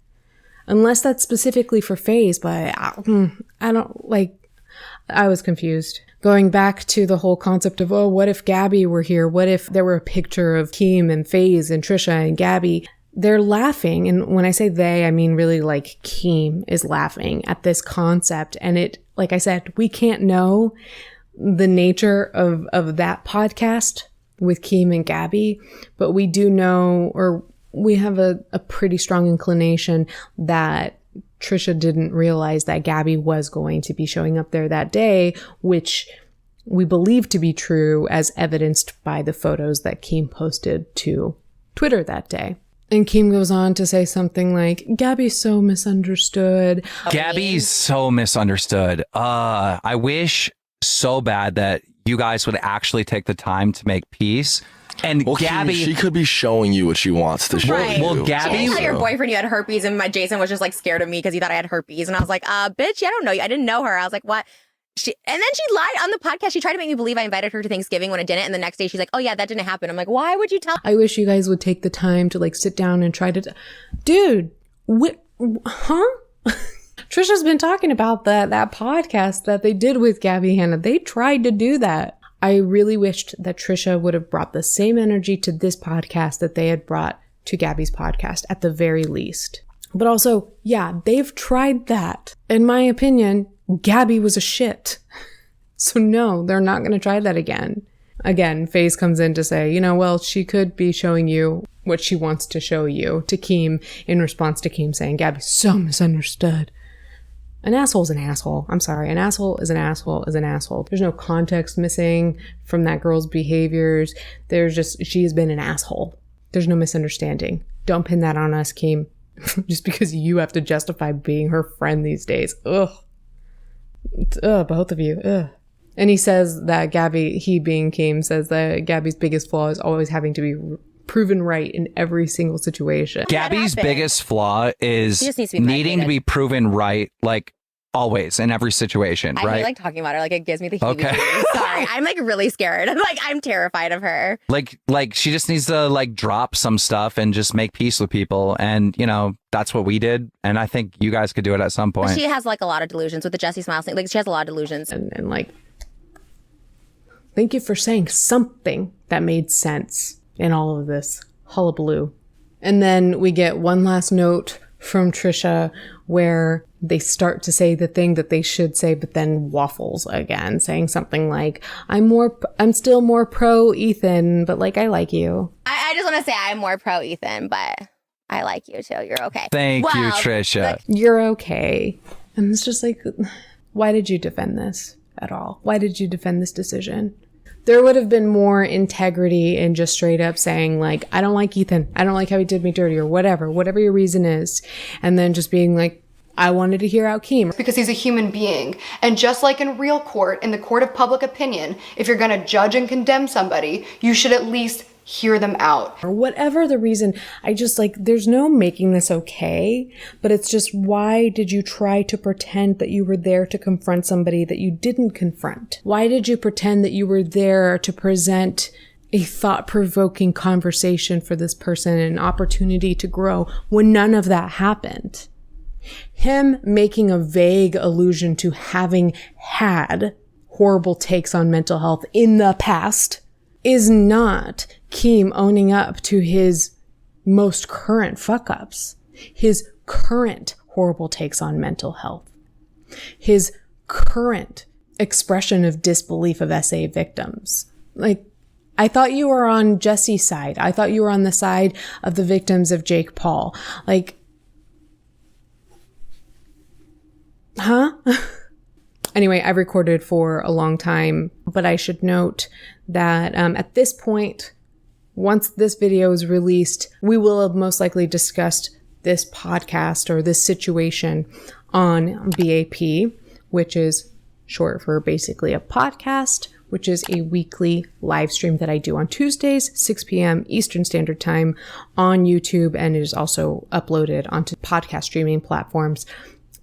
Unless that's specifically for Faze, but I don't like, I was confused. Going back to the whole concept of, oh, what if Gabbie were here? What if there were a picture of Keem and Faze and Trisha and Gabbie? They're laughing. And when I say they, I mean really like Keem is laughing at this concept. And it, like I said, we can't know the nature of that podcast with Keem and Gabbie, but we do know, or we have a pretty strong inclination that Trisha didn't realize that Gabbie was going to be showing up there that day, which we believe to be true as evidenced by the photos that Keem posted to Twitter that day. And Keem goes on to say something like, Gabbie's so misunderstood. Gabbie's so misunderstood. I wish so bad that you guys would actually take the time to make peace. And well, Gabbie, she could be showing you what she wants to show Right. you. Well, Gabbie, Tell your boyfriend you had herpes, and my Jason was just like scared of me because he thought I had herpes, and I was like, bitch, I don't know you. I didn't know her. I was like, what? And then she lied on the podcast. She tried to make me believe I invited her to Thanksgiving when it didn't, and the next day she's like, oh yeah, that didn't happen. I'm like, why would you tell? I wish you guys would take the time to like sit down and try to, dude, huh? Trisha's been talking about that podcast that they did with Gabbie Hanna. They tried to do that. I really wished that Trisha would have brought the same energy to this podcast that they had brought to Gabbie's podcast at the very least. But also, yeah, they've tried that. In my opinion, Gabbie was a shit. So no, they're not going to try that again. Again, Faze comes in to say, well, she could be showing you what she wants to show you to Keem in response to Keem saying, Gabbie's so misunderstood. An asshole's an asshole. I'm sorry. An asshole is an asshole is an asshole. There's no context missing from that girl's behaviors. She has been an asshole. There's no misunderstanding. Don't pin that on us, Keem. Just because you have to justify being her friend these days. Ugh. Ugh, both of you. Ugh. And he says that Gabbie, he being Keem, says that Gabbie's biggest flaw is always having to be proven right in every single situation. Gabbie's biggest flaw is needing to be proven right, like always in every situation, right? I like talking about her. Like, it gives me the heebie-jeebies. Sorry, I'm like really scared. I'm terrified of her. Like she just needs to like drop some stuff and just make peace with people. And that's what we did. And I think you guys could do it at some point. But she has like a lot of delusions with the Jessie Smiles thing. Like, she has a lot of delusions. And like, thank you for saying something that made sense in all of this hullabaloo. And then we get one last note from Trisha where they start to say the thing that they should say, but then waffles again, saying something like, I'm still more pro Ethan, but like, I like you. I just want to say I'm more pro Ethan, but I like you too. You're okay. Thank you, Trisha. You're okay. And it's just like, why did you defend this at all? Why did you defend this decision? There would have been more integrity in just straight up saying like, I don't like Ethan. I don't like how he did me dirty or whatever your reason is. And then just being like, I wanted to hear out Keem. Because he's a human being. And just like in real court, in the court of public opinion, if you're going to judge and condemn somebody, you should at least hear them out. Or whatever the reason, I just like, there's no making this okay, but it's just, why did you try to pretend that you were there to confront somebody that you didn't confront? Why did you pretend that you were there to present a thought-provoking conversation for this person and an opportunity to grow when none of that happened? Him making a vague allusion to having had horrible takes on mental health in the past is not Keem owning up to his most current fuck-ups, his current horrible takes on mental health, his current expression of disbelief of SA victims. Like, I thought you were on Jesse's side. I thought you were on the side of the victims of Jake Paul. Like, huh? Anyway, I've recorded for a long time, but I should note that at this point, once this video is released, we will have most likely discussed this podcast or this situation on BAP, which is short for basically a podcast, which is a weekly live stream that I do on Tuesdays, 6 p.m. Eastern Standard Time on YouTube, and it is also uploaded onto podcast streaming platforms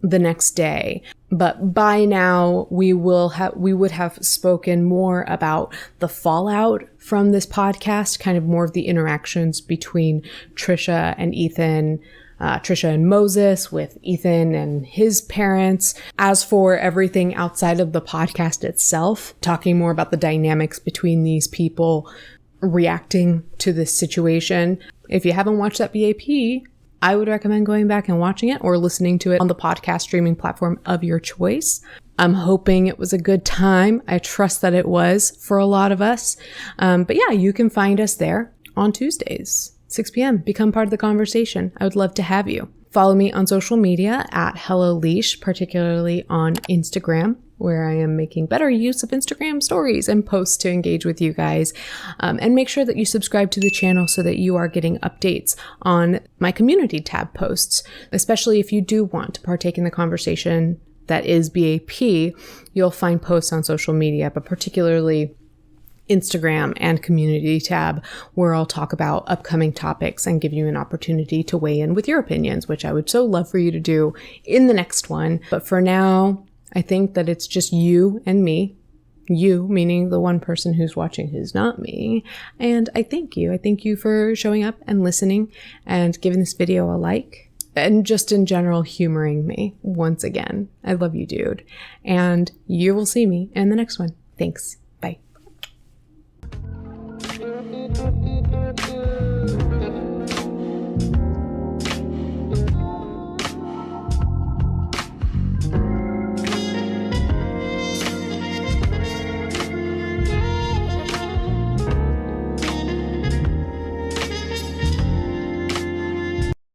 the next day. But by now we would have spoken more about the fallout from this podcast, kind of more of the interactions between Trisha and Ethan, Trisha and Moses, with Ethan and his parents. As for everything outside of the podcast itself, talking more about the dynamics between these people reacting to this situation. If you haven't watched that BAP, I would recommend going back and watching it or listening to it on the podcast streaming platform of your choice. I'm hoping it was a good time. I trust that it was for a lot of us. But yeah, you can find us there on Tuesdays, 6 p.m. Become part of the conversation. I would love to have you. Follow me on social media at Hello Leash, particularly on Instagram, where I am making better use of Instagram stories and posts to engage with you guys. And make sure that you subscribe to the channel so that you are getting updates on my community tab posts, especially if you do want to partake in the conversation that is BAP. You'll find posts on social media, but particularly Instagram and community tab, where I'll talk about upcoming topics and give you an opportunity to weigh in with your opinions, which I would so love for you to do in the next one. But for now, I think that it's just you and me. You, meaning the one person who's watching who's not me. And I thank you. I thank you for showing up and listening and giving this video a like. And just in general, humoring me once again. I love you, dude. And you will see me in the next one. Thanks. Bye.